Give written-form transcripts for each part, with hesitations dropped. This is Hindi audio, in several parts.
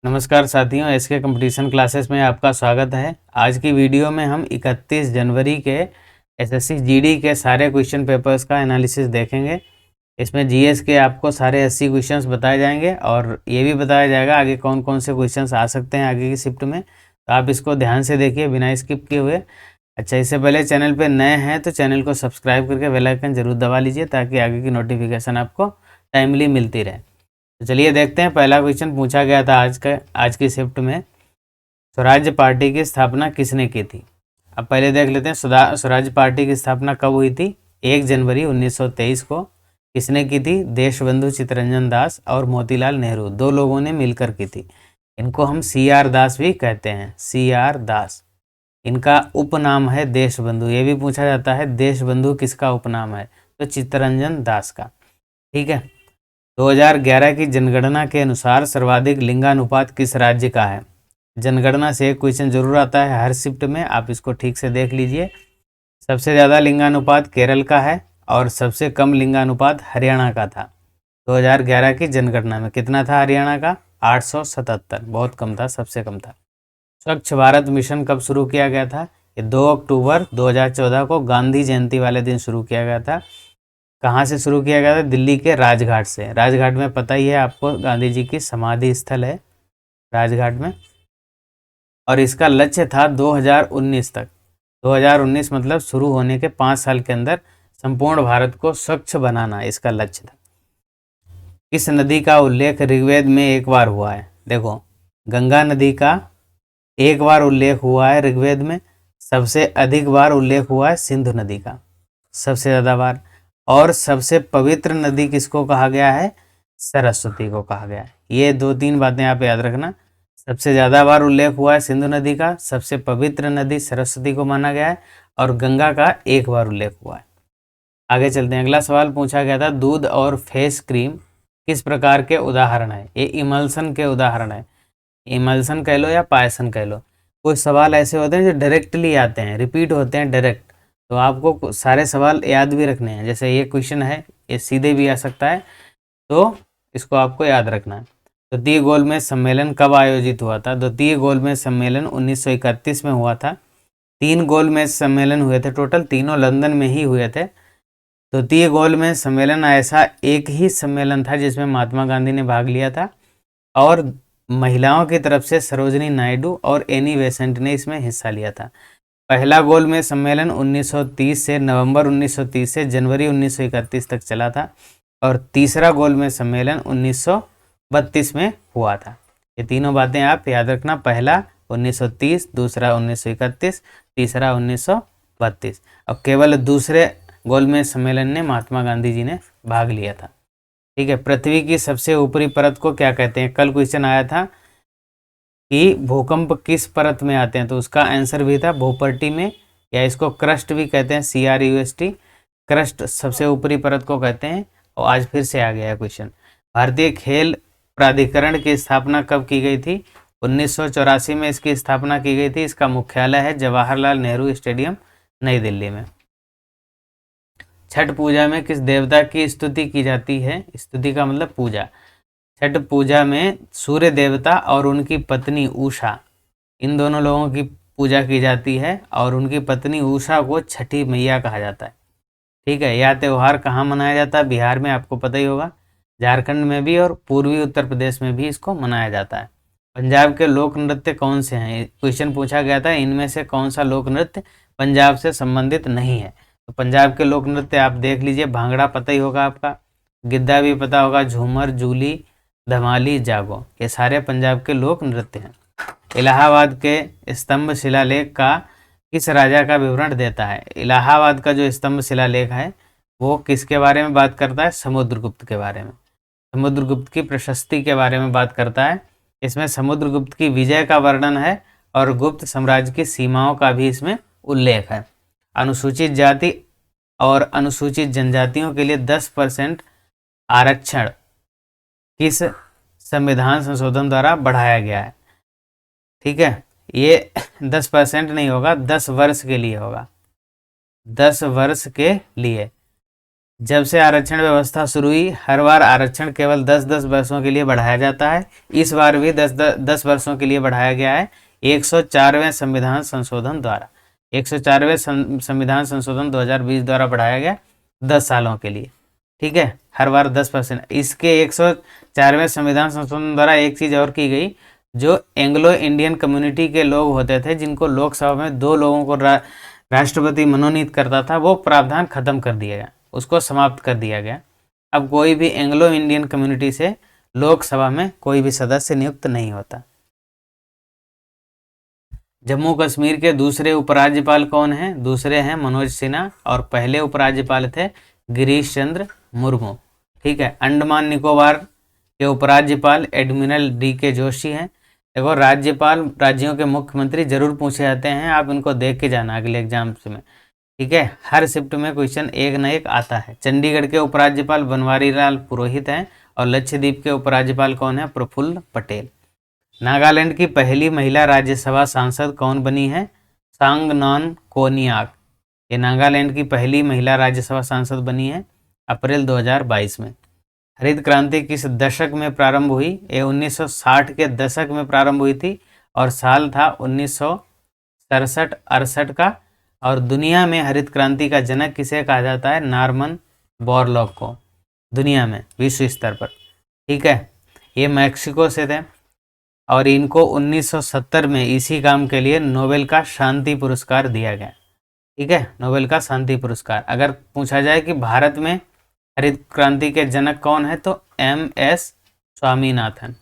नमस्कार साथियों, एसके कंपटीशन क्लासेस में आपका स्वागत है। आज की वीडियो में हम 31 जनवरी के एसएससी जीडी के सारे क्वेश्चन पेपर्स का एनालिसिस देखेंगे। इसमें जीएस के आपको सारे 80 क्वेश्चंस बताए जाएंगे और ये भी बताया जाएगा आगे कौन कौन से क्वेश्चंस आ सकते हैं आगे की शिफ्ट में। तो आप इसको ध्यान से देखिए बिना स्किप किए हुए। अच्छा, इससे पहले चैनल पर नए हैं तो चैनल को सब्सक्राइब करके बेल आइकन जरूर दबा लीजिए ताकि आगे की नोटिफिकेशन आपको टाइमली मिलती रहे। तो चलिए देखते हैं। पहला क्वेश्चन पूछा गया था आज की शिफ्ट में, स्वराज्य पार्टी की स्थापना किसने की थी। अब पहले देख लेते हैं स्वराज्य पार्टी की स्थापना कब हुई थी। 1 जनवरी 1923 को। किसने की थी? देशबंधु चित्तरंजन दास और मोतीलाल नेहरू, दो लोगों ने मिलकर की थी। इनको हम CR दास भी कहते हैं, CR दास। इनका उपनाम है देशबंधु। ये भी पूछा जाता है देशबंधु किसका उपनाम है, तो चित्तरंजन दास का। ठीक है। 2011 की जनगणना के अनुसार सर्वाधिक लिंगानुपात किस राज्य का है। जनगणना से एक क्वेश्चन जरूर आता है हर शिफ्ट में, आप इसको ठीक से देख लीजिए। सबसे ज़्यादा लिंगानुपात केरल का है और सबसे कम लिंगानुपात हरियाणा का था। 2011 की जनगणना में कितना था हरियाणा का? 877, बहुत कम था, सबसे कम था। स्वच्छ भारत मिशन कब शुरू किया गया था? ये 2 अक्टूबर 2014 को गांधी जयंती वाले दिन शुरू किया गया था। कहाँ से शुरू किया गया था? दिल्ली के राजघाट से। राजघाट में पता ही है आपको गांधी जी की समाधि स्थल है राजघाट में। और इसका लक्ष्य था 2019 तक। 2019 मतलब शुरू होने के 5 साल के अंदर संपूर्ण भारत को स्वच्छ बनाना इसका लक्ष्य था। किस नदी का उल्लेख ऋग्वेद में एक बार हुआ है? देखो, गंगा नदी का एक बार उल्लेख हुआ है ऋग्वेद में। सबसे अधिक बार उल्लेख हुआ है सिंधु नदी का, सबसे ज़्यादा बार। और सबसे पवित्र नदी किसको कहा गया है? सरस्वती को कहा गया है। ये 2-3 बातें आप याद रखना। सबसे ज़्यादा बार उल्लेख हुआ है सिंधु नदी का, सबसे पवित्र नदी सरस्वती को माना गया है, और गंगा का एक बार उल्लेख हुआ है। आगे चलते हैं। अगला सवाल पूछा गया था, दूध और फेस क्रीम किस प्रकार के उदाहरण है? ये इमल्सन के उदाहरण है। इमल्सन कह लो या पायसन कह लो। कुछ सवाल ऐसे होते हैं जो डायरेक्टली आते हैं, रिपीट होते हैं डायरेक्ट, तो आपको सारे सवाल याद भी रखने हैं। जैसे ये क्वेश्चन है, ये सीधे भी आ सकता है, तो इसको आपको याद रखना है। द्वितीय गोलमेज सम्मेलन कब आयोजित हुआ था? द्वितीय गोलमेज सम्मेलन 1931 में हुआ था। 3 गोलमेज सम्मेलन हुए थे टोटल, तीनों लंदन में ही हुए थे। द्वितीय गोलमेज सम्मेलन ऐसा एक ही सम्मेलन था जिसमें महात्मा गांधी ने भाग लिया था, और महिलाओं की तरफ से सरोजिनी नायडू और एनी बेसेंट ने इसमें हिस्सा लिया था। पहला गोलमेज सम्मेलन 1930 से नवंबर 1930 से जनवरी 1931 तक चला था, और तीसरा गोलमेज सम्मेलन 1932 में हुआ था। ये तीनों बातें आप याद रखना। पहला 1930, दूसरा 1931, तीसरा 1932। अब केवल दूसरे गोलमेज सम्मेलन ने महात्मा गांधी जी ने भाग लिया था। ठीक है। पृथ्वी की सबसे ऊपरी परत को क्या कहते हैं? कल क्वेश्चन आया था कि भूकंप किस परत में आते हैं, तो उसका आंसर भी था भूपर्टी में, या इसको क्रस्ट भी कहते हैं, CRUST। क्रस्ट सबसे ऊपरी परत को कहते हैं। और आज फिर से आ गया है क्वेश्चन, भारतीय खेल प्राधिकरण की स्थापना कब की गई थी? 1984 में इसकी स्थापना की गई थी। इसका मुख्यालय है जवाहरलाल नेहरू स्टेडियम, नई दिल्ली में। छठ पूजा में किस देवता की स्तुति की जाती है? स्तुति का मतलब पूजा। छठ पूजा में सूर्य देवता और उनकी पत्नी उषा, इन दोनों लोगों की पूजा की जाती है, और उनकी पत्नी उषा को छठी मैया कहा जाता है। ठीक है। यह त्यौहार कहाँ मनाया जाता है? बिहार में, आपको पता ही होगा। झारखंड में भी और पूर्वी उत्तर प्रदेश में भी इसको मनाया जाता है। पंजाब के लोक नृत्य कौन से हैं? क्वेश्चन पूछा गया था, इनमें से कौन सा लोक नृत्य पंजाब से संबंधित नहीं है? तो पंजाब के लोक नृत्य आप देख लीजिए। भांगड़ा पता ही होगा आपका, गिद्धा भी पता होगा, झूमर, जूली, धमाली, जागो, ये सारे पंजाब के लोक नृत्य हैं। इलाहाबाद के स्तंभ शिलालेख का किस राजा का विवरण देता है? इलाहाबाद का जो स्तंभ शिलालेख है वो किसके बारे में बात करता है? समुद्रगुप्त के बारे में। समुद्रगुप्त की प्रशस्ति के बारे में बात करता है। इसमें समुद्रगुप्त की विजय का वर्णन है, और गुप्त साम्राज्य की सीमाओं का भी इसमें उल्लेख है। अनुसूचित जाति और अनुसूचित जनजातियों के लिए 10% आरक्षण किस संविधान संशोधन द्वारा बढ़ाया गया है? ठीक है। ये 10% नहीं होगा, 10 वर्ष के लिए होगा, 10 वर्ष के लिए। जब से आरक्षण व्यवस्था शुरू हुई, हर बार आरक्षण केवल 10-10 वर्षों के लिए बढ़ाया जाता है। इस बार भी 10 वर्षों के लिए बढ़ाया गया है 104वें संविधान संशोधन द्वारा। 104वें संविधान संशोधन 2020 द्वारा बढ़ाया गया 10 सालों के लिए। ठीक है, हर बार 10%। इसके 104वें संविधान संशोधन द्वारा एक चीज़ और की गई, जो एंग्लो इंडियन कम्युनिटी के लोग होते थे जिनको लोकसभा में 2 लोगों को राष्ट्रपति मनोनीत करता था, वो प्रावधान खत्म कर दिया गया, उसको समाप्त कर दिया गया। अब कोई भी एंग्लो इंडियन कम्युनिटी से लोकसभा में कोई भी सदस्य नियुक्त नहीं होता। जम्मू कश्मीर के दूसरे उपराज्यपाल कौन हैं? दूसरे हैं मनोज सिन्हा, और पहले उपराज्यपाल थे गिरीश चंद्र मुर्मू। ठीक है, अंडमान निकोबार के उपराज्यपाल एडमिरल DK जोशी हैं। देखो, राज्यपाल राज्यों के मुख्यमंत्री जरूर पूछे जाते हैं, आप इनको देख के जाना अगले एग्जाम्स में। ठीक है, हर शिफ्ट में क्वेश्चन एक न एक आता है। चंडीगढ़ के उपराज्यपाल बनवारी लाल पुरोहित हैं, और लक्षद्वीप के उपराज्यपाल कौन है? प्रफुल्ल पटेल। नागालैंड की पहली महिला राज्यसभा सांसद कौन बनी है? सांगनॉन कोनियाक। ये नागालैंड की पहली महिला राज्यसभा सांसद बनी है अप्रैल 2022 में। हरित क्रांति किस दशक में प्रारंभ हुई? ये 1960 के दशक में प्रारंभ हुई थी, और साल था 1967-68 का। और दुनिया में हरित क्रांति का जनक किसे कहा जाता है? नॉर्मन बोरलॉग को, दुनिया में विश्व स्तर पर। ठीक है, ये मैक्सिको से थे, और इनको 1970 में इसी काम के लिए नोबेल का शांति पुरस्कार दिया गया। ठीक है, नोबेल का शांति पुरस्कार। अगर पूछा जाए कि भारत में हरित क्रांति के जनक कौन है, तो MS स्वामीनाथन,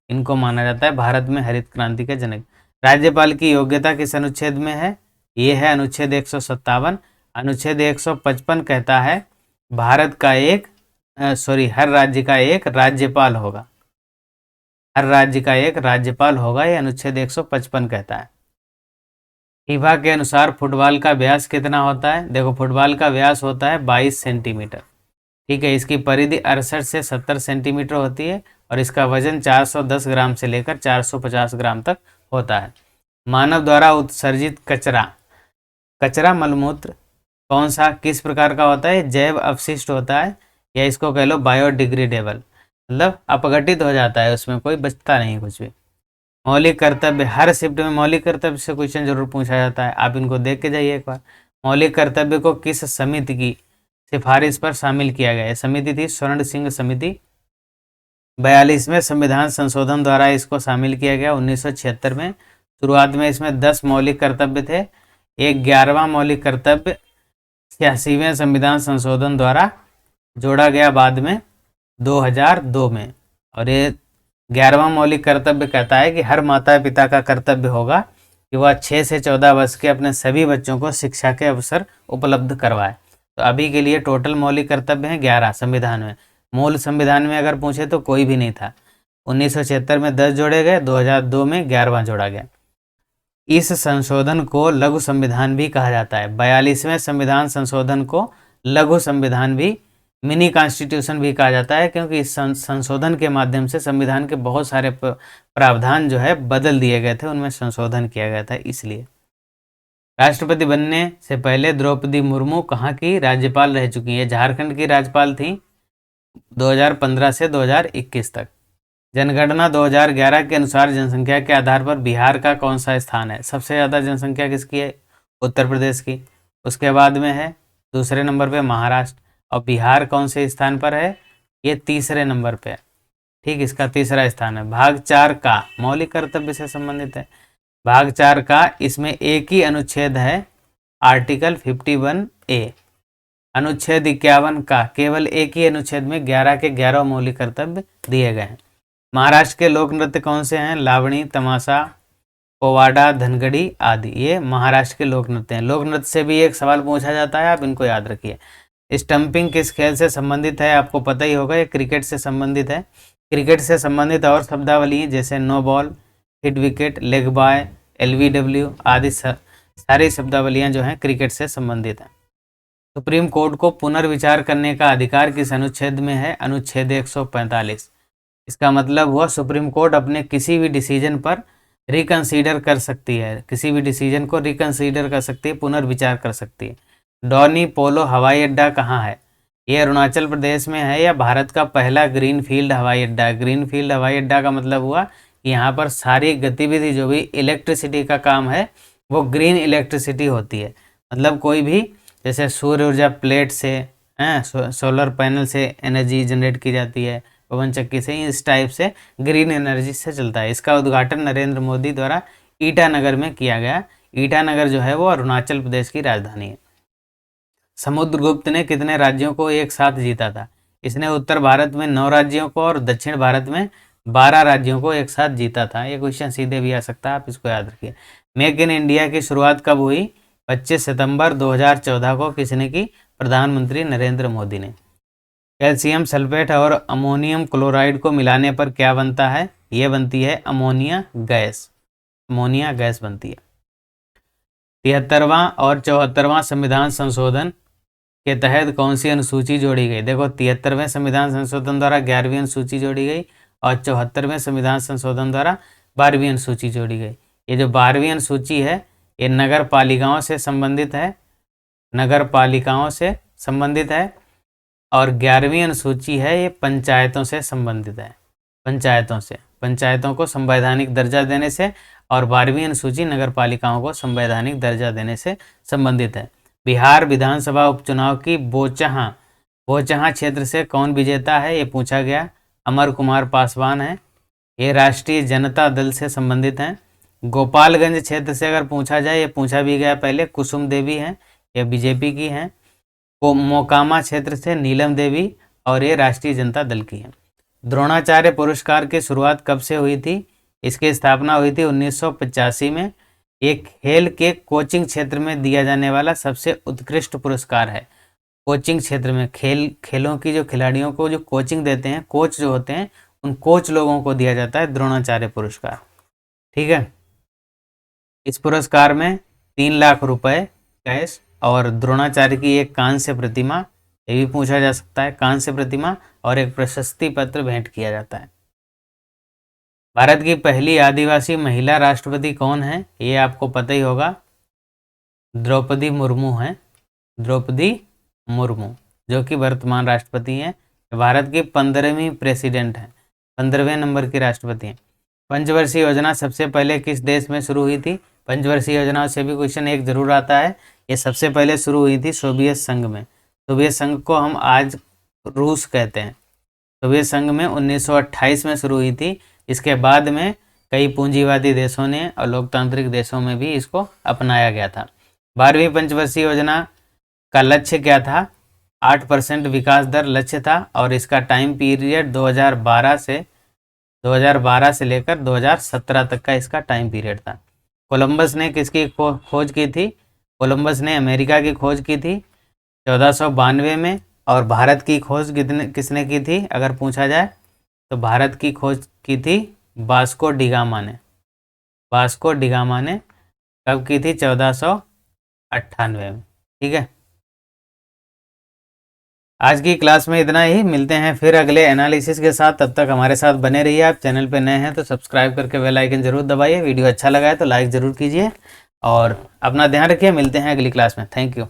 इनको माना जाता है भारत में हरित क्रांति के जनक। राज्यपाल की योग्यता किस अनुच्छेद में है? ये है अनुच्छेद 157। अनुच्छेद 155 कहता है भारत का हर राज्य का एक राज्यपाल होगा, हर राज्य का एक राज्यपाल होगा, ये अनुच्छेद 155 कहता है। फीफा के अनुसार फुटबॉल का व्यास कितना होता है? देखो, फुटबॉल का व्यास होता है 22 सेंटीमीटर। ठीक है, इसकी परिधि 68 से 70 सेंटीमीटर होती है, और इसका वजन 410 ग्राम से लेकर 450 ग्राम तक होता है। मानव द्वारा उत्सर्जित कचरा मलमूत्र कौन सा किस प्रकार का होता है? जैव अपशिष्ट होता है, या इसको कह लो बायोडिग्रेडेबल, मतलब अपघटित हो जाता है, उसमें कोई बचता नहीं कुछ भी। मौलिक कर्तव्य, हर शिफ्ट में मौलिक कर्तव्य से क्वेश्चन जरूर पूछा जाता है, आप इनको देख के जाइए एक बार। मौलिक कर्तव्य को किस समिति की सिफारिश पर शामिल किया गया है? समिति थी स्वर्ण सिंह समिति। 42वें संविधान संशोधन द्वारा इसको शामिल किया गया 1976 में। शुरुआत में इसमें 10 मौलिक कर्तव्य थे, एक 11वां मौलिक कर्तव्य 86वें संविधान संशोधन द्वारा जोड़ा गया बाद में 2002 में। और ये 11वां मौलिक कर्तव्य कहता है कि हर माता पिता का कर्तव्य होगा कि वह 6 से 14 वर्ष के अपने सभी बच्चों को शिक्षा के अवसर उपलब्ध करवाए। तो अभी के लिए टोटल मौलिक कर्तव्य हैं 11 संविधान में। मूल संविधान में अगर पूछे तो कोई भी नहीं था। 1976 में 10 जोड़े गए, 2002 में 11वां जोड़ा गया। इस संशोधन को लघु संविधान भी कहा जाता है। 42वें संविधान संशोधन को लघु संविधान भी, मिनी कॉन्स्टिट्यूशन भी कहा जाता है, क्योंकि इस संशोधन के माध्यम से संविधान के बहुत सारे प्रावधान जो है बदल दिए गए थे, उनमें संशोधन किया गया था इसलिए। राष्ट्रपति बनने से पहले द्रौपदी मुर्मू कहाँ की राज्यपाल रह चुकी हैं? झारखंड की राज्यपाल थी 2015 से 2021 तक। जनगणना 2011 के अनुसार जनसंख्या के आधार पर बिहार का कौन सा स्थान है? सबसे ज़्यादा जनसंख्या किसकी है? उत्तर प्रदेश की। उसके बाद में है दूसरे नंबर पे महाराष्ट्र, और बिहार कौन से स्थान पर है? ये तीसरे नंबर पे है। ठीक, इसका तीसरा स्थान है। भाग 4 का मौलिक कर्तव्य से संबंधित है। भाग 4 का इसमें एक ही अनुच्छेद है, आर्टिकल 51A। अनुच्छेद 51 का केवल एक ही अनुच्छेद में 11 के 11 मौलिक कर्तव्य दिए गए हैं। महाराष्ट्र के लोक नृत्य कौन से हैं? लावणी, तमाशा, पोवाड़ा, धनगड़ी आदि, ये महाराष्ट्र के लोक नृत्य हैं। लोक नृत्य से भी एक सवाल पूछा जाता है, आप इनको याद रखिए। स्टंपिंग किस खेल से संबंधित है? आपको पता ही होगा, ये क्रिकेट से संबंधित है। क्रिकेट से संबंधित और शब्दावली जैसे no ball, hit wicket, leg bye, LBW आदि सारी शब्दावलियां जो हैं क्रिकेट से संबंधित हैं। सुप्रीम कोर्ट को पुनर्विचार करने का अधिकार किस अनुच्छेद में है? अनुच्छेद 145। इसका मतलब हुआ सुप्रीम कोर्ट अपने किसी भी डिसीजन पर रिकंसीडर कर सकती है, किसी भी डिसीजन को रिकंसीडर कर सकती है, पुनर्विचार कर सकती है। डॉनी पोलो हवाई अड्डा कहाँ है? ये अरुणाचल प्रदेश में है या भारत का पहला ग्रीन फील्ड हवाई अड्डा? ग्रीन फील्ड हवाई अड्डा का मतलब हुआ कि यहाँ पर सारी गतिविधि जो भी इलेक्ट्रिसिटी का काम है वो ग्रीन इलेक्ट्रिसिटी होती है। मतलब कोई भी जैसे सूर्य ऊर्जा प्लेट से सोलर पैनल से एनर्जी जनरेट की जाती है, पवन चक्की से, इस टाइप से ग्रीन एनर्जी से चलता है। इसका उद्घाटन नरेंद्र मोदी द्वारा ईटानगर में किया गया। ईटानगर जो है वो अरुणाचल प्रदेश की राजधानी है। समुद्रगुप्त ने कितने राज्यों को एक साथ जीता था? इसने उत्तर भारत में 9 राज्यों को और दक्षिण भारत में 12 राज्यों को एक साथ जीता था। ये क्वेश्चन सीधे भी आ सकता है, आप इसको याद रखिए। मेक इन इंडिया की शुरुआत कब हुई? 25 सितंबर 2014 को किसने की? प्रधानमंत्री नरेंद्र मोदी ने। कैल्शियम सल्फेट और अमोनियम क्लोराइड को मिलाने पर क्या बनता है? ये बनती है अमोनिया गैस। अमोनिया गैस बनती है। 73वां और 74वां संविधान संशोधन के तहत कौन सी अनुसूची जोड़ी गई? देखो 73वें संविधान संशोधन द्वारा 11वीं अनुसूची जोड़ी गई और 74वें संविधान संशोधन द्वारा 12वीं अनुसूची जोड़ी गई। ये जो 12वीं अनुसूची है ये नगर पालिकाओं से संबंधित है, नगर पालिकाओं से संबंधित है, और 11वीं अनुसूची है ये पंचायतों से संबंधित है, पंचायतों से, पंचायतों को संवैधानिक दर्जा देने से, और 12वीं अनुसूची नगर पालिकाओं को संवैधानिक दर्जा देने से संबंधित है। बिहार विधानसभा उपचुनाव की बोचहां क्षेत्र से कौन विजेता है? ये पूछा गया। अमर कुमार पासवान है। ये राष्ट्रीय जनता दल से संबंधित हैं। गोपालगंज क्षेत्र से अगर पूछा जाए, ये पूछा भी गया पहले, कुसुम देवी हैं, ये बीजेपी की हैं। मोकामा क्षेत्र से नीलम देवी, और ये राष्ट्रीय जनता दल की है। द्रोणाचार्य पुरस्कार की शुरुआत कब से हुई थी? इसकी स्थापना हुई थी 1985 में। एक खेल के कोचिंग क्षेत्र में दिया जाने वाला सबसे उत्कृष्ट पुरस्कार है। कोचिंग क्षेत्र में खेलों की जो खिलाड़ियों को जो कोचिंग देते हैं, कोच जो होते हैं, उन कोच लोगों को दिया जाता है द्रोणाचार्य पुरस्कार। ठीक है। इस पुरस्कार में 3 लाख रुपए कैश और द्रोणाचार्य की एक कांस्य प्रतिमा, ये भी पूछा जा सकता है, कांस्य प्रतिमा और एक प्रशस्ति पत्र भेंट किया जाता है। भारत की पहली आदिवासी महिला राष्ट्रपति कौन है? ये आपको पता ही होगा, द्रौपदी मुर्मू हैं। द्रौपदी मुर्मू जो कि वर्तमान राष्ट्रपति हैं। भारत की 15वीं प्रेसिडेंट हैं, 15वें नंबर की राष्ट्रपति हैं। पंचवर्षीय योजना सबसे पहले किस देश में शुरू हुई थी? पंचवर्षीय योजना से भी क्वेश्चन एक जरूर आता है। ये सबसे पहले शुरू हुई थी सोवियत संघ में। सोवियत संघ को हम आज रूस कहते हैं। सोवियत संघ में 1928 में शुरू हुई थी। इसके बाद में कई पूंजीवादी देशों ने और लोकतांत्रिक देशों में भी इसको अपनाया गया था। 12वीं पंचवर्षीय योजना का लक्ष्य क्या था? 8% विकास दर लक्ष्य था, और इसका टाइम पीरियड 2012 से लेकर 2017 तक का इसका टाइम पीरियड था। कोलंबस ने किसकी खोज की थी? कोलंबस ने अमेरिका की खोज की थी 1492 में। और भारत की खोज किसने की थी अगर पूछा जाए तो? भारत की खोज की थी वास्को डिगामा ने। वास्को डिगामा ने कब की थी? 1498 में। ठीक है। आज की क्लास में इतना ही। मिलते हैं फिर अगले एनालिसिस के साथ। तब तक हमारे साथ बने रहिए। आप चैनल पे नए हैं तो सब्सक्राइब करके बेल आइकन जरूर दबाइए। वीडियो अच्छा लगा है तो लाइक ज़रूर कीजिए और अपना ध्यान रखिए। मिलते हैं अगली क्लास में। Thank you.